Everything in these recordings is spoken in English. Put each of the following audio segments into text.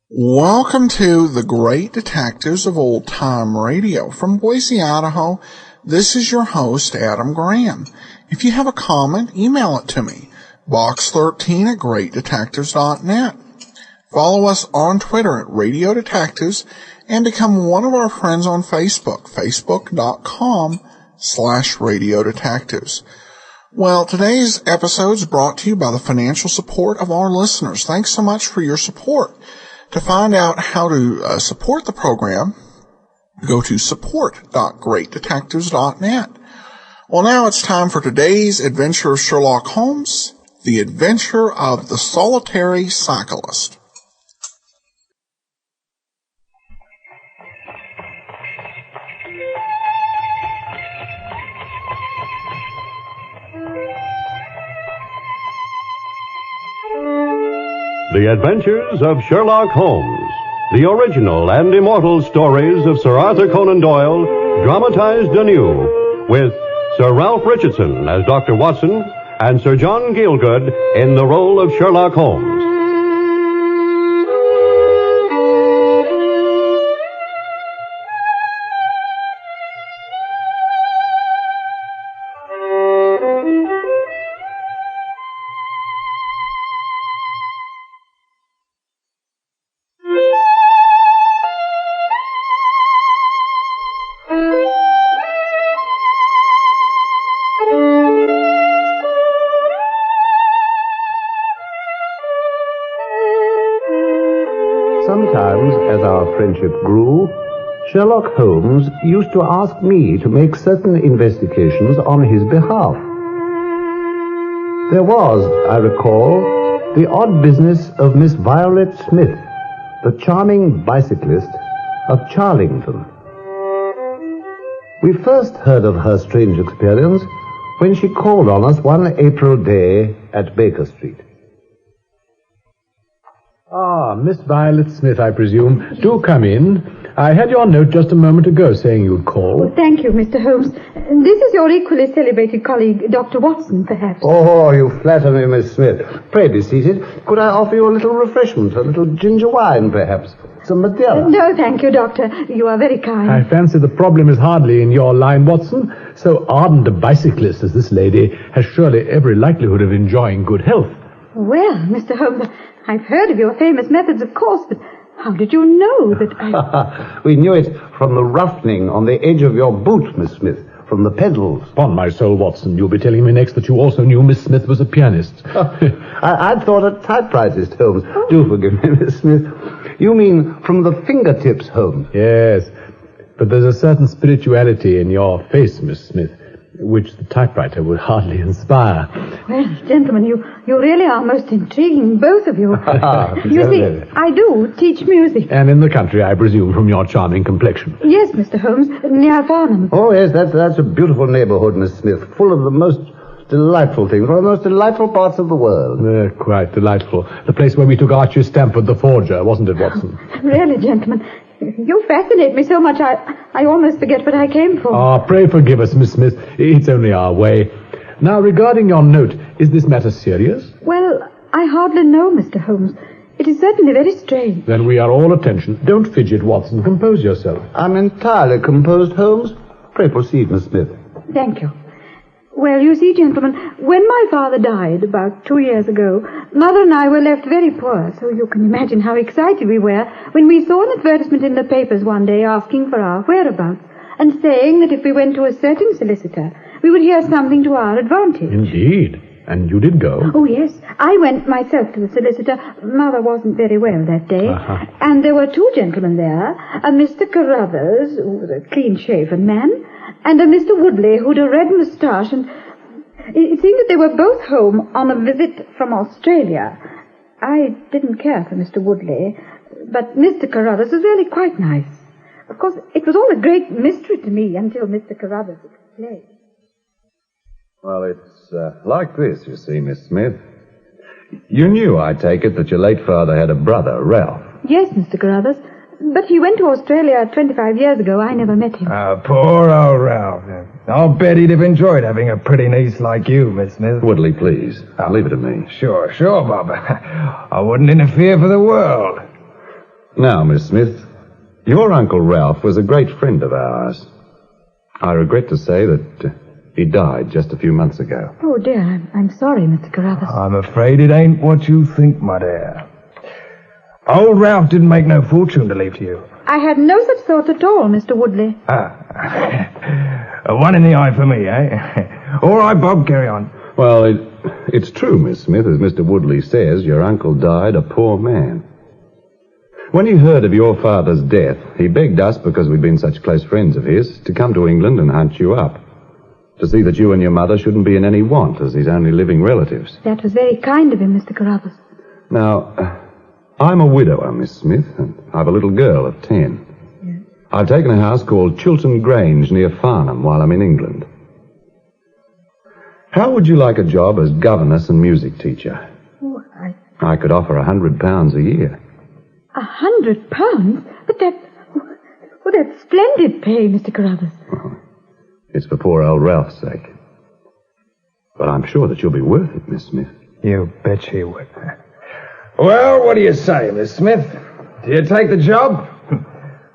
Welcome to the Great Detectives of Old Time Radio. From Boise, Idaho, this is your host, Adam Graham. If you have a comment, email it to me, box13@greatdetectives.net. Follow us on Twitter at Radio Detectives and become one of our friends on Facebook, facebook.com/Radio Detectives. Well, today's episode is brought to you by the financial support of our listeners. Thanks so much for your support. To find out how to support the program, go to support.greatdetectives.net. Well, now it's time for today's adventure of Sherlock Holmes, the adventure of the solitary cyclist. The Adventures of Sherlock Holmes, the original and immortal stories of Sir Arthur Conan Doyle, dramatized anew, with Sir Ralph Richardson as Dr. Watson and Sir John Gielgud in the role of Sherlock Holmes. Sometimes, as our friendship grew, Sherlock Holmes used to ask me to make certain investigations on his behalf. There was, I recall, the odd business of Miss Violet Smith, the charming bicyclist of Charlington. We first heard of her strange experience when she called on us one April day at Baker Street. Ah, Miss Violet Smith, I presume. Do come in. I had your note just a moment ago saying you'd call. Oh, thank you, Mr. Holmes. This is your equally celebrated colleague, Dr. Watson, perhaps. Oh, you flatter me, Miss Smith. Pray be seated. Could I offer you a little refreshment, a little ginger wine, perhaps? Some Madeira? No, thank you, Doctor. You are very kind. I fancy the problem is hardly in your line, Watson. So ardent a bicyclist as this lady has surely every likelihood of enjoying good health. Well, Mr. Holmes, I've heard of your famous methods, of course, but how did you know that I... We knew it from the roughening on the edge of your boot, Miss Smith, from the pedals. Upon my soul, Watson, you'll be telling me next that you also knew Miss Smith was a pianist. I'd thought a typewriterist, Holmes. Oh. Do forgive me, Miss Smith. You mean from the fingertips, Holmes? Yes, but there's a certain spirituality in your face, Miss Smith, which the typewriter would hardly inspire. Well, gentlemen, you really are most intriguing, both of you. You see, I do teach music. And in the country, I presume, from your charming complexion. Yes, Mr. Holmes, near Farnham. Oh, yes, that's a beautiful neighborhood, Miss Smith, full of the most delightful things, one of the most delightful parts of the world. Quite delightful. The place where we took Archie Stamford the forger, wasn't it, Watson? Really, gentlemen, you fascinate me so much I almost forget what I came for. Ah, pray forgive us, Miss Smith. It's only our way. Now, regarding your note, is this matter serious? Well, I hardly know, Mr. Holmes. It is certainly very strange. Then we are all attention. Don't fidget, Watson. Compose yourself. I'm entirely composed, Holmes. Pray proceed, Miss Smith. Thank you. Well, you see, gentlemen, when my father died about 2 years ago, Mother and I were left very poor, so you can imagine how excited we were when we saw an advertisement in the papers one day asking for our whereabouts and saying that if we went to a certain solicitor, we would hear something to our advantage. Indeed. And you did go? Oh, yes. I went myself to the solicitor. Mother wasn't very well that day. Uh-huh. And there were two gentlemen there, a Mr. Carruthers, who was a clean-shaven man, and a Mr. Woodley, who'd a red moustache, and it seemed that they were both home on a visit from Australia. I didn't care for Mr. Woodley, But Mr. Carruthers was really quite nice. Of course, it was all a great mystery to me until Mr. Carruthers explained. Well, it's like this, you see, Miss Smith. You knew, I take it, that your late father had a brother, Ralph. Yes, Mr. Carruthers. But he went to Australia 25 years ago. I never met him. Poor old Ralph. I'll bet he'd have enjoyed having a pretty niece like you, Miss Smith. Woodley, please. Leave it to me. Sure, Bob. I wouldn't interfere for the world. Now, Miss Smith, your Uncle Ralph was a great friend of ours. I regret to say that he died just a few months ago. Oh, dear. I'm sorry, Mr. Carruthers. I'm afraid it ain't what you think, my dear. Old Ralph didn't make no fortune to leave to you. I had no such thought at all, Mr. Woodley. One in the eye for me, eh? All right, Bob, carry on. Well, it's true, Miss Smith, as Mr. Woodley says, your uncle died a poor man. When he heard of your father's death, he begged us, because we'd been such close friends of his, to come to England and hunt you up, to see that you and your mother shouldn't be in any want as his only living relatives. That was very kind of him, Mr. Carruthers. Now, I'm a widower, Miss Smith, and I've a little girl of 10. Yes. I've taken a house called Chiltern Grange near Farnham while I'm in England. How would you like a job as governess and music teacher? Oh, I could offer £100 a year. £100? But that's splendid pay, Mr. Carruthers. Oh, it's for poor old Ralph's sake. But I'm sure that you'll be worth it, Miss Smith. You bet she would. Well, what do you say, Miss Smith? Do you take the job?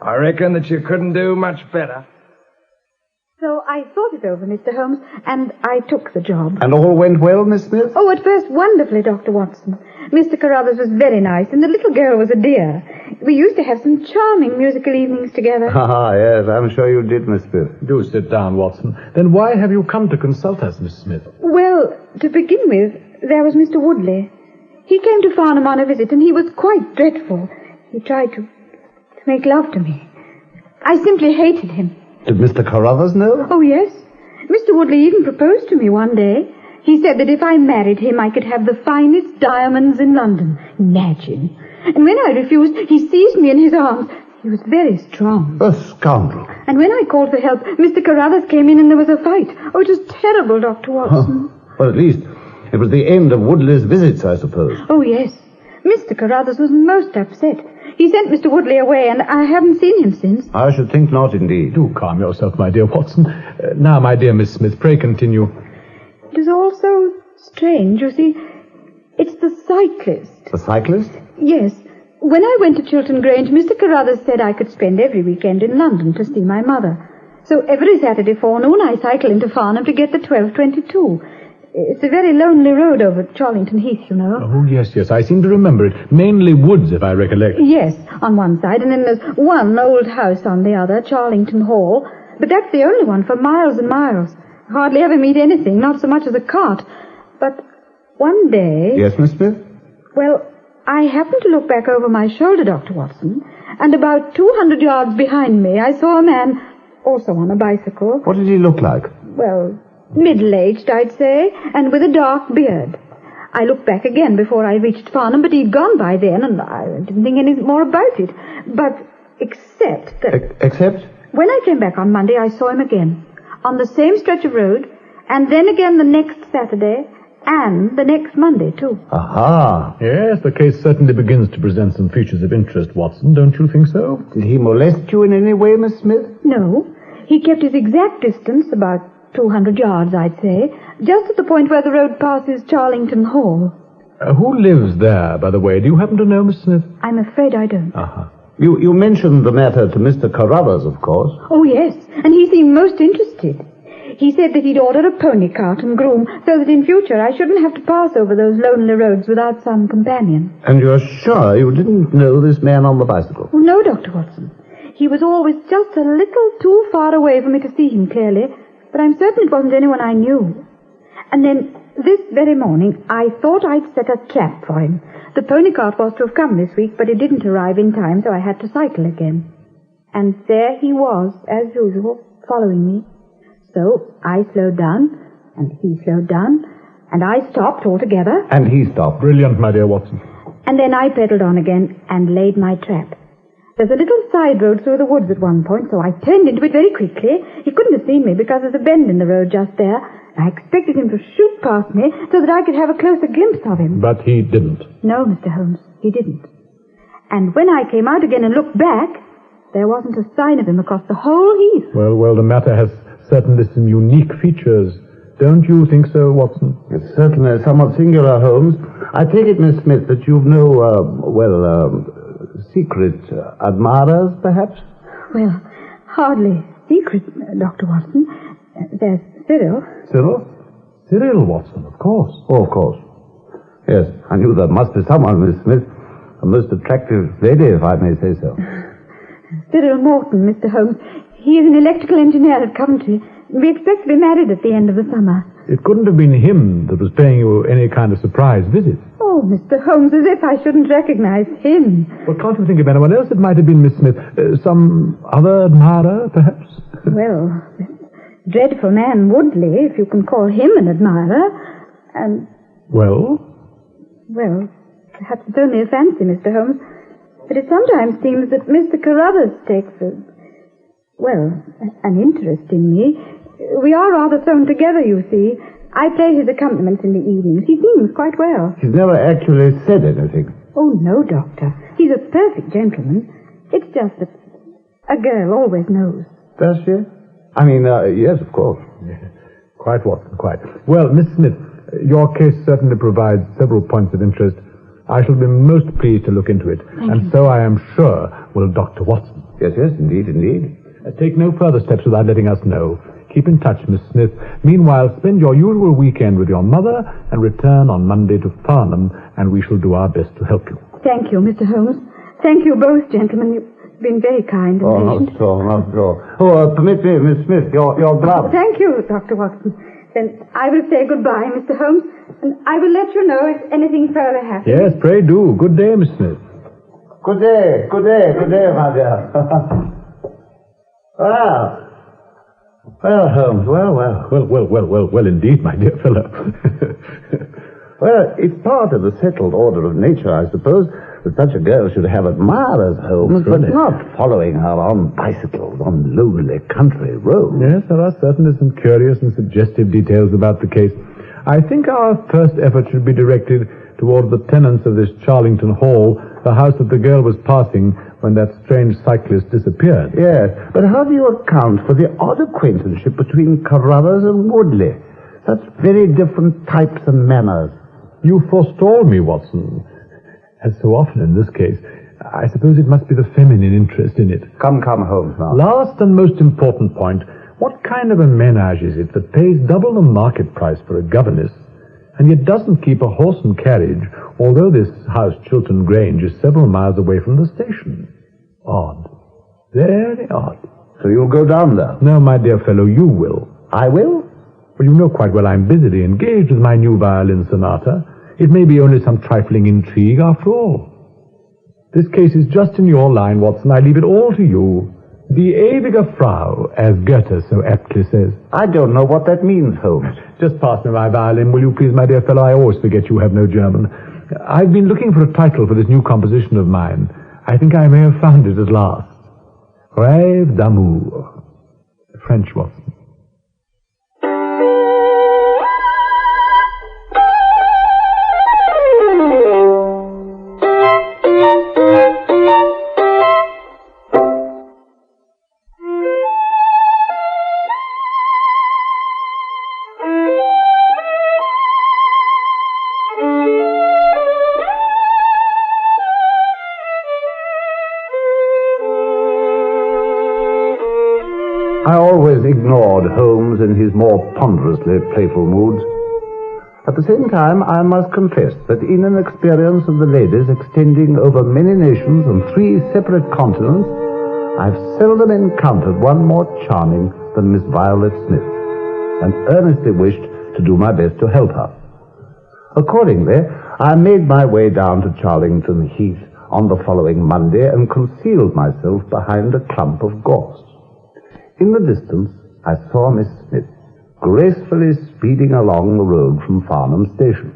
I reckon that you couldn't do much better. So I thought it over, Mr. Holmes, and I took the job. And all went well, Miss Smith? Oh, at first wonderfully, Dr. Watson. Mr. Carruthers was very nice, and the little girl was a dear. We used to have some charming musical evenings together. Ah, yes, I'm sure you did, Miss Smith. Do sit down, Watson. Then why have you come to consult us, Miss Smith? Well, to begin with, there was Mr. Woodley. He came to Farnham on a visit, and he was quite dreadful. He tried to make love to me. I simply hated him. Did Mr. Carruthers know? Oh, yes. Mr. Woodley even proposed to me one day. He said that if I married him, I could have the finest diamonds in London. Imagine. And when I refused, he seized me in his arms. He was very strong. A scoundrel. And when I called for help, Mr. Carruthers came in and there was a fight. Oh, it was terrible, Dr. Watson. Well, at least it was the end of Woodley's visits, I suppose. Oh, yes. Mr. Carruthers was most upset. He sent Mr. Woodley away, and I haven't seen him since. I should think not, indeed. Do calm yourself, my dear Watson. Now, my dear Miss Smith, pray continue. It is all so strange, you see. It's the cyclist. The cyclist? Yes. When I went to Chiltern Grange, Mr. Carruthers said I could spend every weekend in London to see my mother. So every Saturday forenoon I cycle into Farnham to get the 12:22. It's a very lonely road over Charlington Heath, you know. Oh, yes, I seem to remember it. Mainly woods, if I recollect. Yes, on one side, and then there's one old house on the other, Charlington Hall. But that's the only one for miles and miles. Hardly ever meet anything, not so much as a cart. But one day... Yes, Miss Smith? Well, I happened to look back over my shoulder, Dr. Watson, and about 200 yards behind me I saw a man, also on a bicycle. What did he look like? Well, middle-aged, I'd say, and with a dark beard. I looked back again before I reached Farnham, but he'd gone by then, and I didn't think any more about it. But except that... Except? When I came back on Monday, I saw him again, on the same stretch of road, and then again the next Saturday, and the next Monday, too. Aha. Yes, the case certainly begins to present some features of interest, Watson. Don't you think so? Did he molest you in any way, Miss Smith? No. He kept his exact distance, about 200 yards, I'd say, just at the point where the road passes Charlington Hall. Who lives there, by the way? Do you happen to know, Miss Smith? I'm afraid I don't. You mentioned the matter to Mr. Carruthers, of course. Oh, yes, and he seemed most interested. He said that he'd order a pony cart and groom so that in future I shouldn't have to pass over those lonely roads without some companion. And you're sure you didn't know this man on the bicycle? Oh, no, Dr. Watson. He was always just a little too far away for me to see him clearly, but I'm certain it wasn't anyone I knew. And then, this very morning, I thought I'd set a trap for him. The pony cart was to have come this week, but it didn't arrive in time, so I had to cycle again. And there he was, as usual, following me. So I slowed down, and he slowed down, and I stopped altogether. And he stopped. Brilliant, my dear Watson. And then I pedalled on again and laid my trap. There's a little side road through the woods at one point, so I turned into it very quickly. He couldn't have seen me because there's a bend in the road just there. I expected him to shoot past me so that I could have a closer glimpse of him. But he didn't. No, Mr. Holmes, he didn't. And when I came out again and looked back, there wasn't a sign of him across the whole heath. Well, the matter has certainly some unique features. Don't you think so, Watson? It's certainly somewhat singular, Holmes. I take it, Miss Smith, that you've no, secret admirers, perhaps? Well, hardly secret, Dr. Watson. There's Cyril. Cyril? Cyril Watson, of course. Oh, of course. Yes, I knew there must be someone, Miss Smith. A most attractive lady, if I may say so. Cyril Morton, Mr. Holmes. He is an electrical engineer at Coventry. We expect to be married at the end of the summer. It couldn't have been him that was paying you any kind of surprise visit. Oh, Mr. Holmes, as if I shouldn't recognize him. Well, can't you think of anyone else? It might have been Miss Smith. Some other admirer, perhaps? Well, this dreadful man Woodley, if you can call him an admirer, and... Well, perhaps it's only a fancy, Mr. Holmes, but it sometimes seems that Mr. Carruthers takes an interest in me. We are rather thrown together, you see. I play his accompaniments in the evenings. He sings quite well. He's never actually said anything. Oh, no, Doctor. He's a perfect gentleman. It's just that a girl always knows. Does she? I mean, yes, of course. Quite, Watson, quite. Well, Miss Smith, your case certainly provides several points of interest. I shall be most pleased to look into it. And so I am sure will Dr. Watson. Yes, indeed. Take no further steps without letting us know. Keep in touch, Miss Smith. Meanwhile, spend your usual weekend with your mother and return on Monday to Farnham, and we shall do our best to help you. Thank you, Mr. Holmes. Thank you both, gentlemen. You've been very kind and patient. Not at all. Oh, permit me, Miss Smith, your glove. Thank you, Dr. Watson. Then I will say goodbye, Mr. Holmes, and I will let you know if anything further happens. Yes, pray do. Good day, Miss Smith. Good day, my dear. Well, Holmes, Well, indeed, my dear fellow. Well, it's part of the settled order of nature, I suppose, that such a girl should have admirers, Holmes, but not following her on bicycles on lonely country roads. Yes, there are certainly some curious and suggestive details about the case. I think our first effort should be directed toward the tenants of this Charlington Hall, the house that the girl was passing when that strange cyclist disappeared. Yes, but how do you account for the odd acquaintanceship between Carruthers and Woodley? Such very different types and manners. You forestall me, Watson. As so often in this case, I suppose it must be the feminine interest in it. Come, Holmes, now. Last and most important point, what kind of a menage is it that pays double the market price for a governess, and yet doesn't keep a horse and carriage, although this house, Chiltern Grange, is several miles away from the station? Odd. Very odd. So you'll go down there? No, my dear fellow, you will. I will? Well, you know quite well I'm busily engaged with my new violin sonata. It may be only some trifling intrigue after all. This case is just in your line, Watson. I leave it all to you. Die ewige Frau, as Goethe so aptly says. I don't know what that means, Holmes. Just pass me my violin, will you please, my dear fellow? I always forget you have no German. I've been looking for a title for this new composition of mine. I think I may have found it at last. Rêve d'amour. French, Watson. I always ignored Holmes in his more ponderously playful moods. At the same time, I must confess that in an experience of the ladies extending over many nations and 3 separate continents, I've seldom encountered one more charming than Miss Violet Smith, and earnestly wished to do my best to help her. Accordingly, I made my way down to Charlington Heath on the following Monday and concealed myself behind a clump of gorse. In the distance, I saw Miss Smith gracefully speeding along the road from Farnham Station,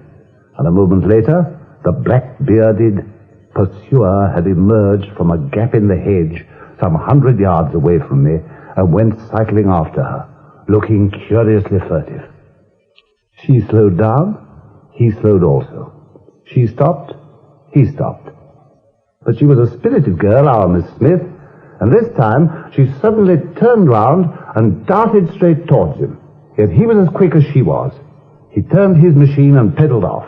and a moment later, The black-bearded pursuer had emerged from a gap in the hedge some 100 yards away from me and went cycling after her, looking curiously furtive. She slowed down, he slowed also. She stopped, he stopped. But she was a spirited girl, our Miss Smith, and this time she suddenly turned round and darted straight towards him. Yet he was as quick as she was. He turned his machine and pedaled off.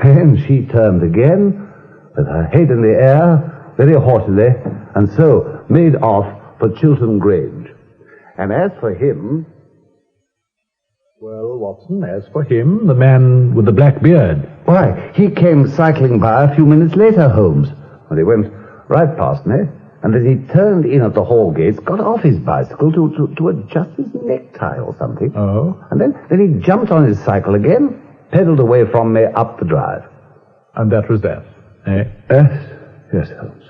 Then she turned again, with her head in the air, very haughtily, and so made off for Chiltern Grange. And as for him... Well, Watson, as for him, the man with the black beard. Why, he came cycling by a few minutes later, Holmes. And he went right past me, and as he turned in at the hall gates, got off his bicycle to adjust his necktie or something. Oh? And then he jumped on his cycle again, pedaled away from me up the drive. And that was that, eh? Yes, Holmes.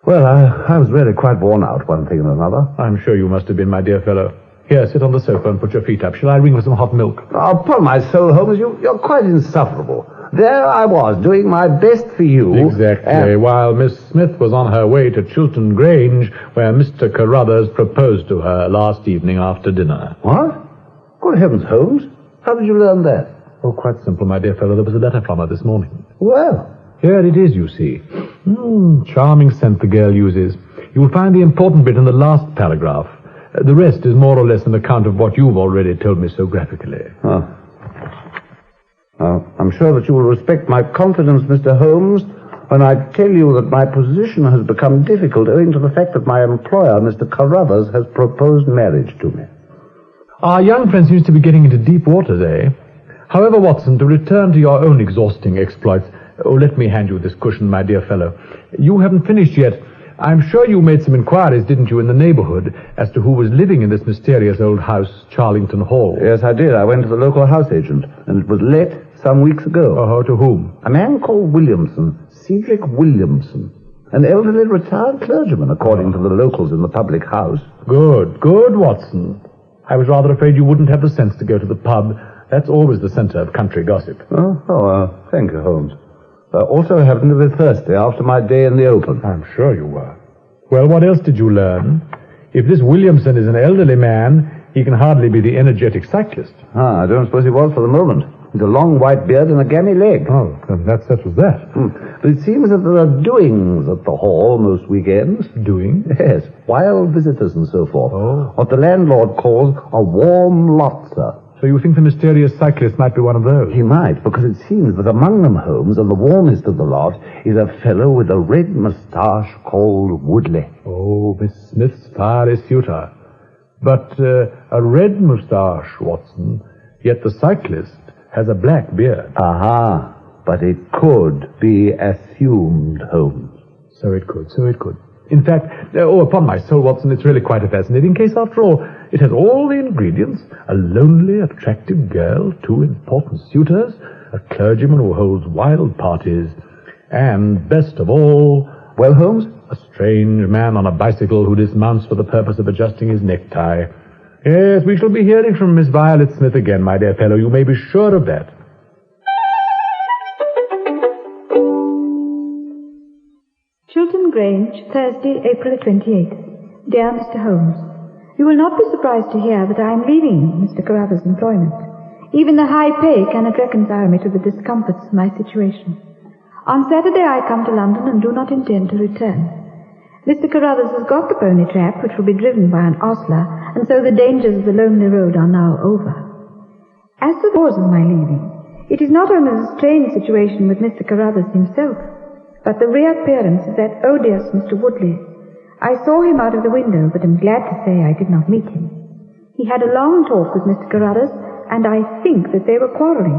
Well, I was really quite worn out, one thing and another. I'm sure you must have been, my dear fellow. Here, sit on the sofa and put your feet up. Shall I ring for some hot milk? Oh, upon my soul, Holmes, you're quite insufferable. There I was, doing my best for you. Exactly, while Miss Smith was on her way to Chiltern Grange, where Mr. Carruthers proposed to her last evening after dinner. What? Good heavens, Holmes. How did you learn that? Oh, quite simple, my dear fellow. There was a letter from her this morning. Well... Here it is, you see. Charming scent the girl uses. You will find the important bit in the last paragraph. The rest is more or less an account of what you've already told me so graphically. Oh. I'm sure that you will respect my confidence, Mr. Holmes, when I tell you that my position has become difficult owing to the fact that my employer, Mr. Carruthers, has proposed marriage to me. Our young friend seems to be getting into deep waters, eh? However, Watson, to return to your own exhausting exploits... Oh, let me hand you this cushion, my dear fellow. You haven't finished yet. I'm sure you made some inquiries, didn't you, in the neighborhood, as to who was living in this mysterious old house, Charlington Hall? Yes, I did. I went to the local house agent, and it was let some weeks ago. Oh, to whom? A man called Williamson, Cedric Williamson. An elderly retired clergyman, according to the locals in the public house. Good, Watson. I was rather afraid you wouldn't have the sense to go to the pub. That's always the center of country gossip. Thank you, Holmes. Also happened to be thirsty after my day in the open. I'm sure you were. Well, what else did you learn? If this Williamson is an elderly man, he can hardly be the energetic cyclist. I don't suppose he was for the moment. He's a long white beard and a gammy leg. Oh, then that settles that. But it seems that there are doings at the hall most weekends. Doings? Yes, wild visitors and so forth. Oh. What the landlord calls a warm lot, sir. So you think the mysterious cyclist might be one of those? He might, because it seems that among them, Holmes, and the warmest of the lot, is a fellow with a red moustache called Woodley. Oh, Miss Smith's fiery suitor. But a red moustache, Watson, yet the cyclist has a black beard. Aha, but it could be assumed, Holmes. So it could. In fact, upon my soul, Watson, it's really quite a fascinating case after all. It has all the ingredients: a lonely, attractive girl, 2 important suitors, a clergyman who holds wild parties, and, best of all... Well, Holmes? A strange man on a bicycle who dismounts for the purpose of adjusting his necktie. Yes, we shall be hearing from Miss Violet Smith again, my dear fellow. You may be sure of that. Chiltern Grange, Thursday, April 28th. Dear Mr. Holmes, you will not be surprised to hear that I am leaving Mr. Carruthers' employment. Even the high pay cannot reconcile me to the discomforts of my situation. On Saturday I come to London and do not intend to return. Mr. Carruthers has got the pony trap, which will be driven by an ostler, and so the dangers of the lonely road are now over. As to the cause of my leaving, it is not only the strange situation with Mr. Carruthers himself, but the reappearance of that odious Mr. Woodley. I saw him out of the window, but am glad to say I did not meet him. He had a long talk with Mr. Carruthers, and I think that they were quarreling.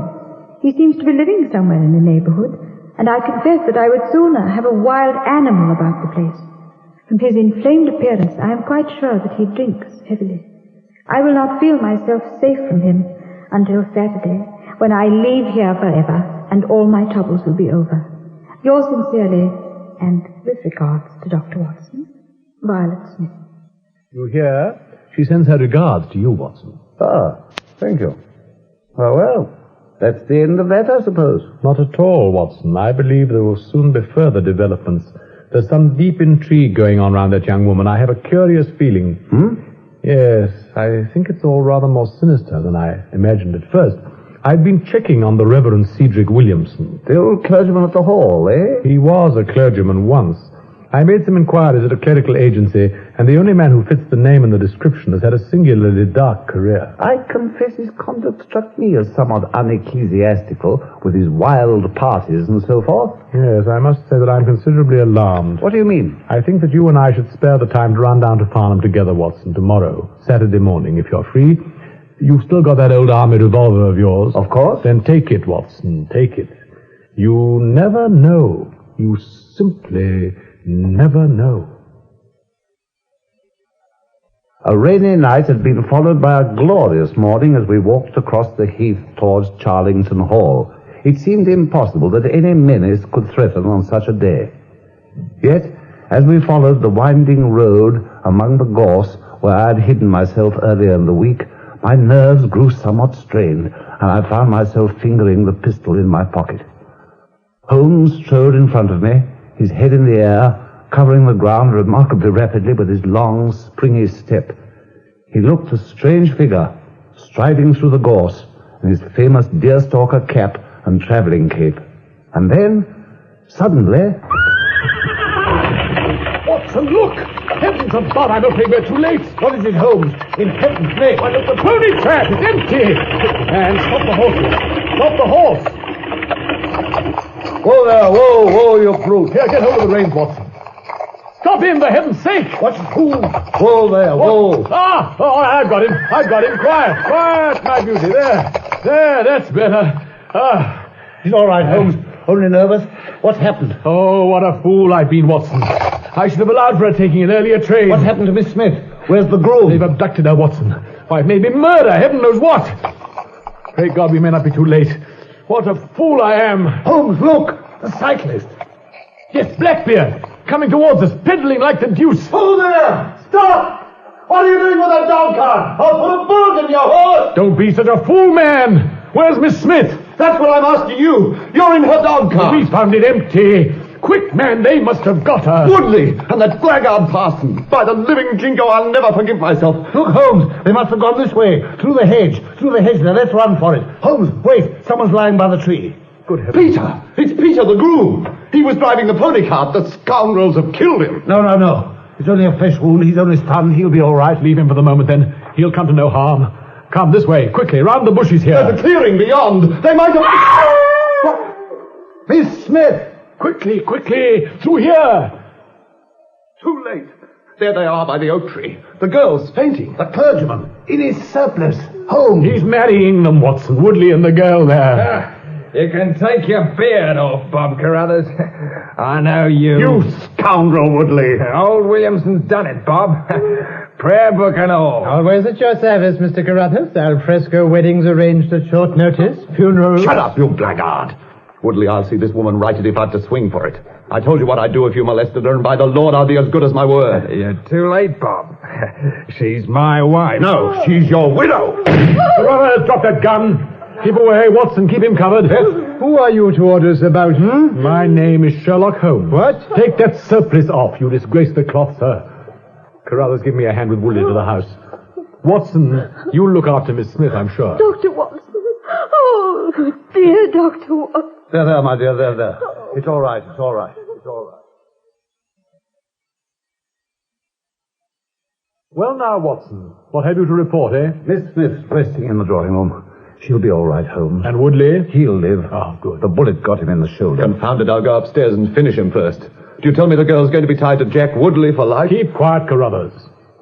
He seems to be living somewhere in the neighborhood, and I confess that I would sooner have a wild animal about the place. From his inflamed appearance, I am quite sure that he drinks heavily. I will not feel myself safe from him until Saturday, when I leave here forever, and all my troubles will be over. Yours sincerely, and with regards to Dr. Watson, Violet Smith. You hear? She sends her regards to you, Watson. Thank you. Well, That's the end of that, I suppose. Not at all, Watson. I believe there will soon be further developments. There's some deep intrigue going on around that young woman. I have a curious feeling. Yes, I think it's all rather more sinister than I imagined at first. I've been checking on the Reverend Cedric Williamson. The old clergyman at the Hall, eh? He was a clergyman once. I made some inquiries at a clerical agency, and the only man who fits the name and the description has had a singularly dark career. I confess his conduct struck me as somewhat unecclesiastical, with his wild parties and so forth. Yes, I must say that I'm considerably alarmed. What do you mean? I think that you and I should spare the time to run down to Farnham together, Watson, tomorrow, Saturday morning, if you're free. You've still got that old army revolver of yours. Of course. Then take it, Watson, take it. You never know. You simply never know. A rainy night had been followed by a glorious morning as we walked across the heath towards Charlington Hall. It seemed impossible that any menace could threaten on such a day. Yet, as we followed the winding road among the gorse where I had hidden myself earlier in the week, my nerves grew somewhat strained, and I found myself fingering the pistol in my pocket. Holmes strode in front of me, his head in the air, covering the ground remarkably rapidly with his long, springy step. He looked a strange figure, striding through the gorse in his famous deerstalker cap and traveling cape. And then, suddenly... Watson, look! Heavens above, I'm afraid we're too late. What is it, Holmes? In heaven's name, why, look, the pony trap is empty. And stop the horses. Stop the horse. Whoa there, whoa, you brute. Here, get hold of the reins, Watson. Stop him, for heaven's sake. What's the fool? Whoa there, whoa. Oh, I've got him. Quiet, my beauty. There, that's better. He's all right, Holmes. Only nervous. What's happened? Oh, what a fool I've been, Watson. I should have allowed for her taking an earlier train. What happened to Miss Smith? Where's the groom? They've abducted her, Watson. Why, it may be murder, heaven knows what. Pray God we may not be too late. What a fool I am. Holmes, look! The cyclist. Yes, Blackbeard. Coming towards us, pedaling like the deuce. Who there? Stop! What are you doing with that dog cart? I'll put a bullet in your horse! Don't be such a fool, man. Where's Miss Smith? That's what I'm asking you. You're in her dog cart. We found it empty. Quick, man, they must have got her. Woodley and that blackguard parson. By the living jingo, I'll never forgive myself. Look, Holmes, they must have gone this way. Through the hedge. Now, let's run for it. Holmes, wait. Someone's lying by the tree. Good heavens. Peter! It's Peter the groom. He was driving the pony cart. The scoundrels have killed him. No. It's only a flesh wound. He's only stunned. He'll be all right. Leave him for the moment, then. He'll come to no harm. Come this way, quickly, round the bushes here. There's a clearing beyond. They might have... What? Miss Smith! Quickly, through here. Too late. There they are by the oak tree. The girl's fainting. The clergyman, in his surplice. Holmes. He's marrying them, Watson. Woodley and the girl there. You can take your beard off, Bob Carruthers. I know you. You scoundrel, Woodley. Old Williamson's done it, Bob. Prayer book and all. Always at your service, Mr. Carruthers. Al fresco weddings arranged at short notice. Funerals. Shut up, you blackguard. Woodley, I'll see this woman righted if I've to swing for it. I told you what I'd do if you molested her, and by the Lord, I'll be as good as my word. You're too late, Bob. She's my wife. No, she's your widow. Carruthers, drop that gun. Keep away, Watson. Keep him covered. Who are you to order us about, My name is Sherlock Holmes. What? Take that surplice off. You disgrace the cloth, sir. Carruthers, give me a hand with Woodley to the house. Watson, you'll look after Miss Smith, I'm sure. Dr. Watson. Oh, dear Dr. Watson. There, my dear, there. It's all right. Well now, Watson, what have you to report, eh? Miss Smith's resting in the drawing room. She'll be all right, Holmes. And Woodley? He'll live. Oh, good. The bullet got him in the shoulder. Confound it, I'll go upstairs and finish him first. Do you tell me the girl's going to be tied to Jack Woodley for life? Keep quiet, Carruthers.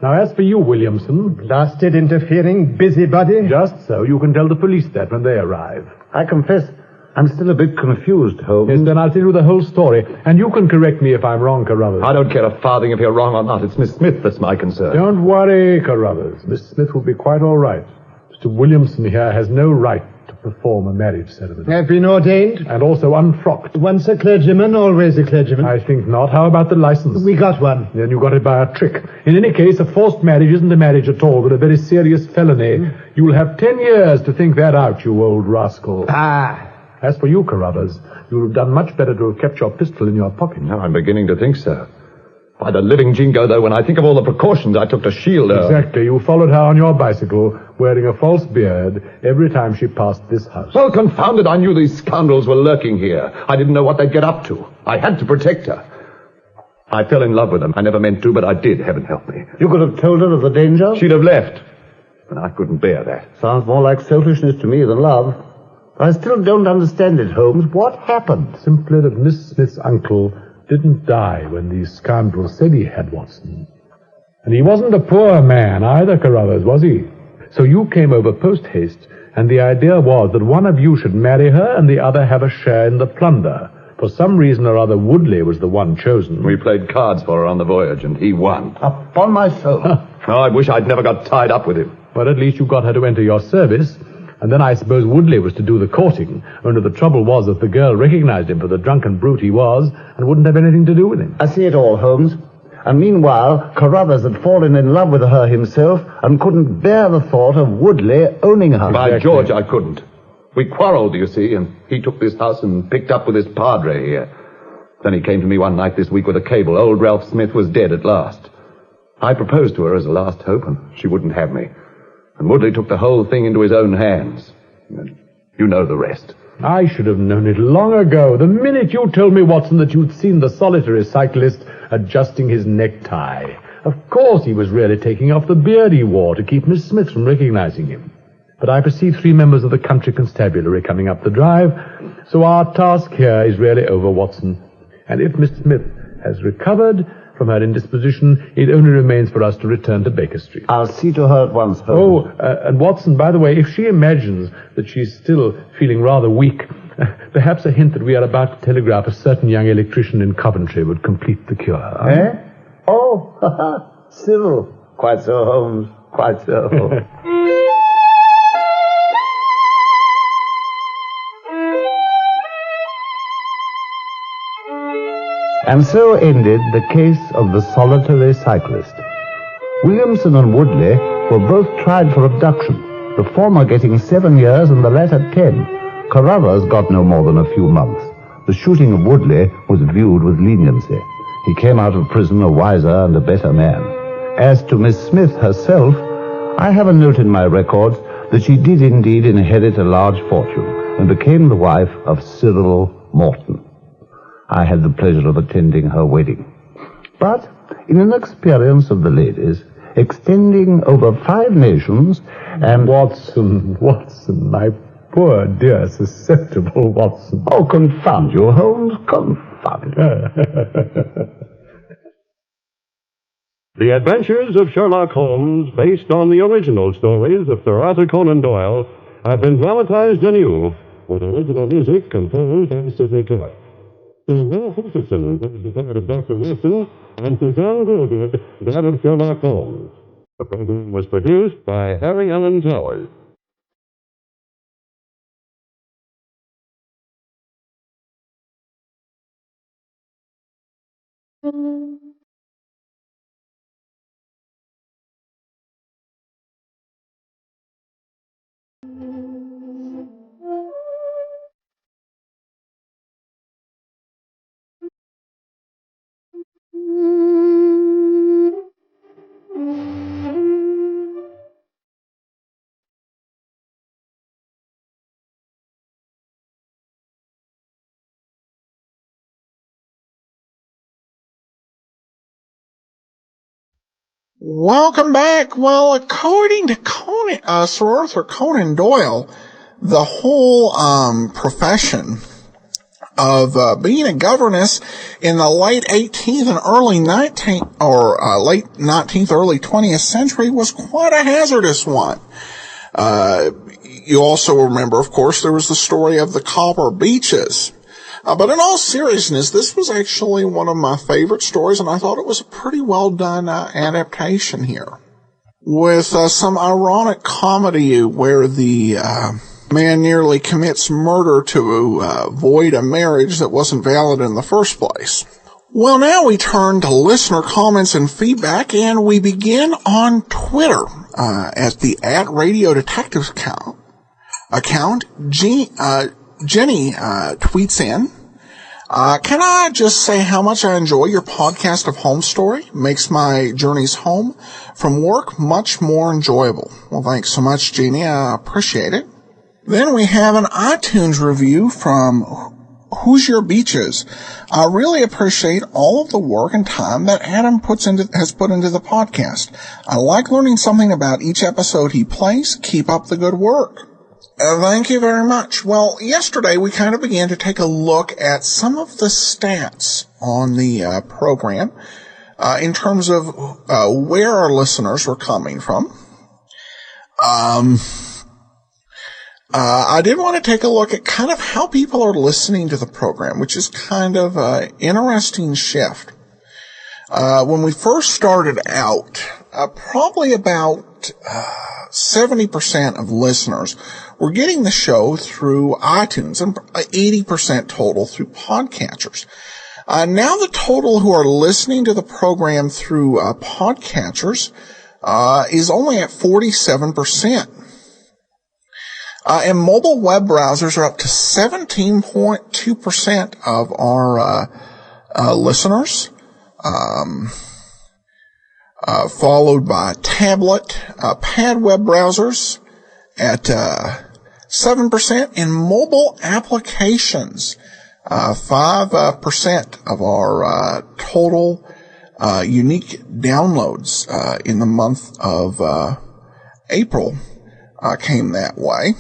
Now, as for you, Williamson... Blasted, interfering, busybody? Just so. You can tell the police that when they arrive. I confess, I'm still a bit confused, Holmes. Yes, then I'll tell you the whole story, and you can correct me if I'm wrong, Carruthers. I don't care a farthing if you're wrong or not. It's Miss Smith that's my concern. Don't worry, Carruthers. Miss Smith will be quite all right. Mr. Williamson here has no right to perform a marriage ceremony. Have been ordained? And also unfrocked. Once a clergyman, always a clergyman. I think not. How about the license? We got one. Then you got it by a trick. In any case, a forced marriage isn't a marriage at all, but a very serious felony. You'll have 10 years to think that out, you old rascal. As for you, Carruthers, you would have done much better to have kept your pistol in your pocket. No, I'm beginning to think so. By the living jingo, though, when I think of all the precautions I took to shield her... Exactly. You followed her on your bicycle, wearing a false beard, every time she passed this house. Well, confound it, I knew these scoundrels were lurking here. I didn't know what they'd get up to. I had to protect her. I fell in love with them. I never meant to, but I did, heaven help me. You could have told her of the danger? She'd have left. And I couldn't bear that. Sounds more like selfishness to me than love. I still don't understand it, Holmes. What happened? Simply that Miss Smith's uncle didn't die when these scoundrels said he had, Watson. And he wasn't a poor man either, Carruthers, was he? So you came over post-haste, and the idea was that one of you should marry her and the other have a share in the plunder. For some reason or other, Woodley was the one chosen. We played cards for her on the voyage, and he won. Upon my soul. Oh, I wish I'd never got tied up with him. But at least you got her to enter your service. And then I suppose Woodley was to do the courting, only the trouble was that the girl recognized him for the drunken brute he was and wouldn't have anything to do with him. I see it all, Holmes. And meanwhile, Carruthers had fallen in love with her himself and couldn't bear the thought of Woodley owning her. By George, I couldn't. We quarreled, you see, and he took this house and picked up with his padre here. Then he came to me one night this week with a cable. Old Ralph Smith was dead at last. I proposed to her as a last hope, and she wouldn't have me. And Woodley took the whole thing into his own hands. You know the rest. I should have known it long ago. The minute you told me, Watson, that you'd seen the solitary cyclist adjusting his necktie. Of course he was really taking off the beard he wore to keep Miss Smith from recognizing him. But I perceive 3 members of the country constabulary coming up the drive, so our task here is really over, Watson. And if Miss Smith has recovered from her indisposition, it only remains for us to return to Baker Street. I'll see to her at once, Holmes. And Watson, by the way, if she imagines that she's still feeling rather weak, perhaps a hint that we are about to telegraph a certain young electrician in Coventry would complete the cure. Eh? Oh, Cyril. Quite so, Holmes. Quite so. And so ended the case of the solitary cyclist. Williamson and Woodley were both tried for abduction, the former getting 7 years and the latter 10. Carruthers got no more than a few months. The shooting of Woodley was viewed with leniency. He came out of prison a wiser and a better man. As to Miss Smith herself, I have a note in my records that she did indeed inherit a large fortune and became the wife of Cyril Morton. I had the pleasure of attending her wedding. But in an experience of the ladies, extending over 5 nations, and... Watson, my poor dear susceptible Watson. Oh, confound you, Holmes, confound you. The Adventures of Sherlock Holmes, based on the original stories of Sir Arthur Conan Doyle, have been dramatized anew with original music composed and Shelock. Will Hutcherson was the part of Dr. Wilson, and Suzanne Goldwood, that of Sherlock Holmes. The program was produced by Harry Allen Towers. Welcome back. Well, according to Sir Arthur Conan Doyle, the whole profession of being a governess in the late 18th and early 19th, or late 19th, early 20th century was quite a hazardous one. You also remember, of course, there was the story of the Copper Beeches. But in all seriousness, this was actually one of my favorite stories, and I thought it was a pretty well done adaptation here. With some ironic comedy where the man nearly commits murder to avoid a marriage that wasn't valid in the first place. Well, now we turn to listener comments and feedback, and we begin on Twitter at the @RadioDetectives account. Jenny tweets in, can I just say how much I enjoy your podcast of Home Story? Makes my journeys home from work much more enjoyable. Well, thanks so much, Jeannie. I appreciate it. Then we have an iTunes review from Copper Beeches. I really appreciate all of the work and time that Adam has put into the podcast. I like learning something about each episode he plays. Keep up the good work. Thank you very much. Well, yesterday we kind of began to take a look at some of the stats on the program in terms of where our listeners were coming from. I did want to take a look at kind of how people are listening to the program, which is kind of an interesting shift. When we first started out, probably about 70% of listeners were getting the show through iTunes and 80% total through podcatchers. Now the total who are listening to the program through podcatchers is only at 47%. And mobile web browsers are up to 17.2% of our listeners, followed by tablet, pad web browsers at 7%, and mobile applications, 5% of our total unique downloads in the month of April came that way.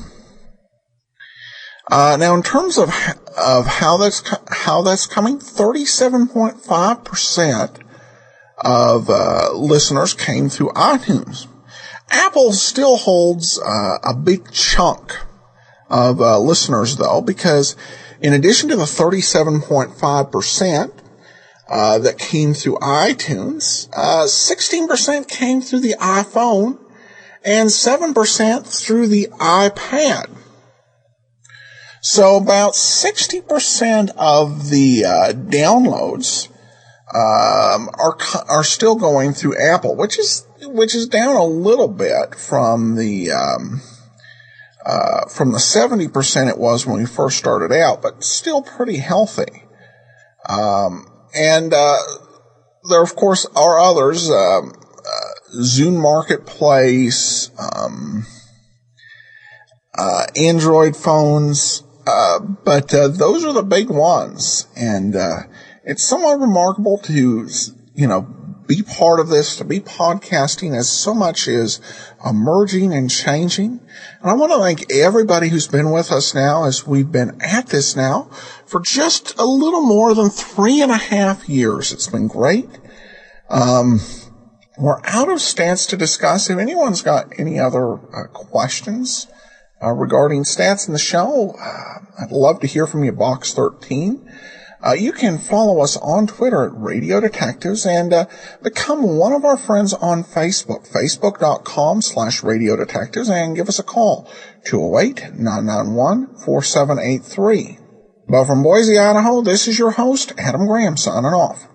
Now, in terms of how that's coming, 37.5% of listeners came through iTunes. Apple still holds a big chunk of listeners, though, because in addition to the 37.5% that came through iTunes, 16% came through the iPhone and 7% through the iPad. So about 60% of the downloads are still going through Apple, which is down a little bit from the 70% it was when we first started out, but still pretty healthy. And there, of course, are others. Zune Marketplace, Android phones, but those are the big ones, and it's somewhat remarkable to, be part of this, to be podcasting, as so much is emerging and changing. And I want to thank everybody who's been with us now, as we've been at this now for just a little more than 3.5 years. It's been great. We're out of stats to discuss. If anyone's got any other questions regarding stats in the show, I'd love to hear from you, Box 13. You can follow us on Twitter at Radio Detectives and become one of our friends on Facebook, facebook.com/Radio Detectives, and give us a call, 208-991-4783. But from Boise, Idaho, this is your host, Adam Graham, signing off.